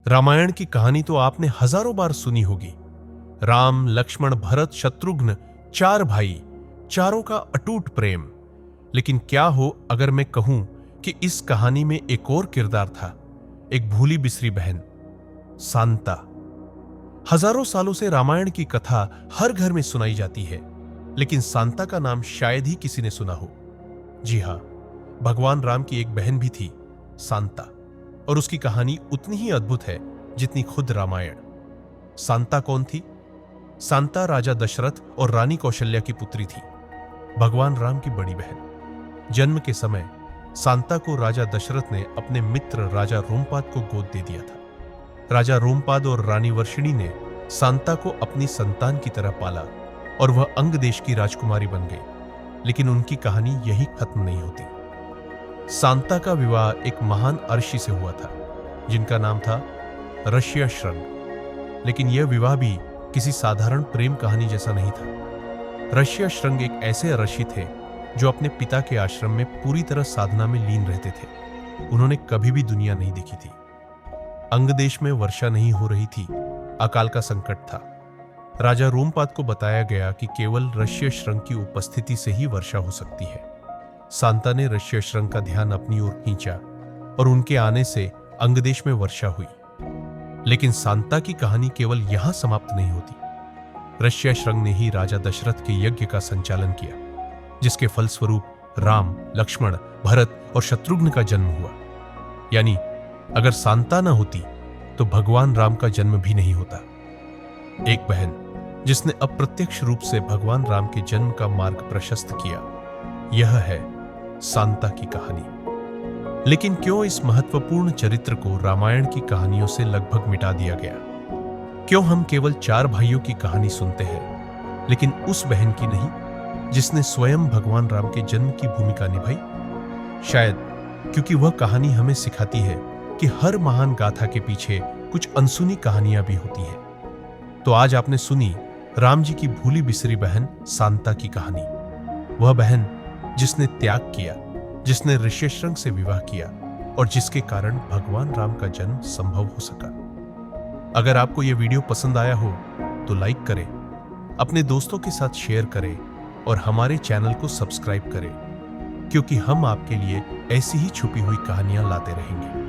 रामायण की कहानी तो आपने हजारों बार सुनी होगी। राम, लक्ष्मण, भरत, शत्रुघ्न, चार भाई, चारों का अटूट प्रेम। लेकिन क्या हो अगर मैं कहूं कि इस कहानी में एक और किरदार था, एक भूली बिसरी बहन, सांता। हजारों सालों से रामायण की कथा हर घर में सुनाई जाती है, लेकिन सांता का नाम शायद ही किसी ने सुना हो। जी हां, भगवान राम की एक बहन भी थी, सांता, और उसकी कहानी उतनी ही अद्भुत है जितनी खुद रामायण। सांता कौन थी? सांता राजा दशरथ और रानी कौशल्या की पुत्री थी, भगवान राम की बड़ी बहन। जन्म के समय सांता को राजा दशरथ ने अपने मित्र राजा रोमपाद को गोद दे दिया था। राजा रोमपाद और रानी वर्षिणी ने सांता को अपनी संतान की तरह पाला और वह अंग देश की राजकुमारी बन गई। लेकिन उनकी कहानी यही खत्म नहीं होती। सांता का विवाह एक महान अर्षि से हुआ था, जिनका नाम था ऋष्यशृंग। लेकिन यह विवाह भी किसी साधारण प्रेम कहानी जैसा नहीं था। ऋष्यशृंग एक ऐसे ऋषि थे जो अपने पिता के आश्रम में पूरी तरह साधना में लीन रहते थे। उन्होंने कभी भी दुनिया नहीं देखी थी। अंग देश में वर्षा नहीं हो रही थी, अकाल का संकट था। राजा रोमपाद को बताया गया कि केवल ऋष्यशृंग की उपस्थिति से ही वर्षा हो सकती है। सांता ने ऋष्यशृंग का ध्यान अपनी ओर खींचा और उनके आने से अंगदेश में वर्षा हुई। लेकिन सांता की कहानी केवल यहां समाप्त नहीं होती। ऋष्यशृंग ने ही राजा दशरथ के यज्ञ का संचालन किया, जिसके फलस्वरूप राम, लक्ष्मण, भरत और शत्रुघ्न का जन्म हुआ। यानी अगर सांता न होती तो भगवान राम का जन्म भी नहीं होता। एक बहन जिसने अप्रत्यक्ष रूप से भगवान राम के जन्म का मार्ग प्रशस्त किया, यह है सांता की कहानी। लेकिन क्यों इस महत्वपूर्ण चरित्र को रामायण की कहानियों से लगभग मिटा दिया गया? क्यों हम केवल चार भाइयों की कहानी सुनते हैं, लेकिन उस बहन की नहीं जिसने स्वयं भगवान राम के जन्म की भूमिका निभाई? शायद क्योंकि वह कहानी हमें सिखाती है कि हर महान गाथा के पीछे कुछ अनसुनी कहानियां भी होती हैं। तो आज आपने सुनी राम जी की भूली बिसरी बहन सांता की कहानी। वह बहन जिसने त्याग किया, जिसने ऋष्यशृंग से विवाह किया और जिसके कारण भगवान राम का जन्म संभव हो सका। अगर आपको यह वीडियो पसंद आया हो तो लाइक करें, अपने दोस्तों के साथ शेयर करें और हमारे चैनल को सब्सक्राइब करें, क्योंकि हम आपके लिए ऐसी ही छुपी हुई कहानियां लाते रहेंगे।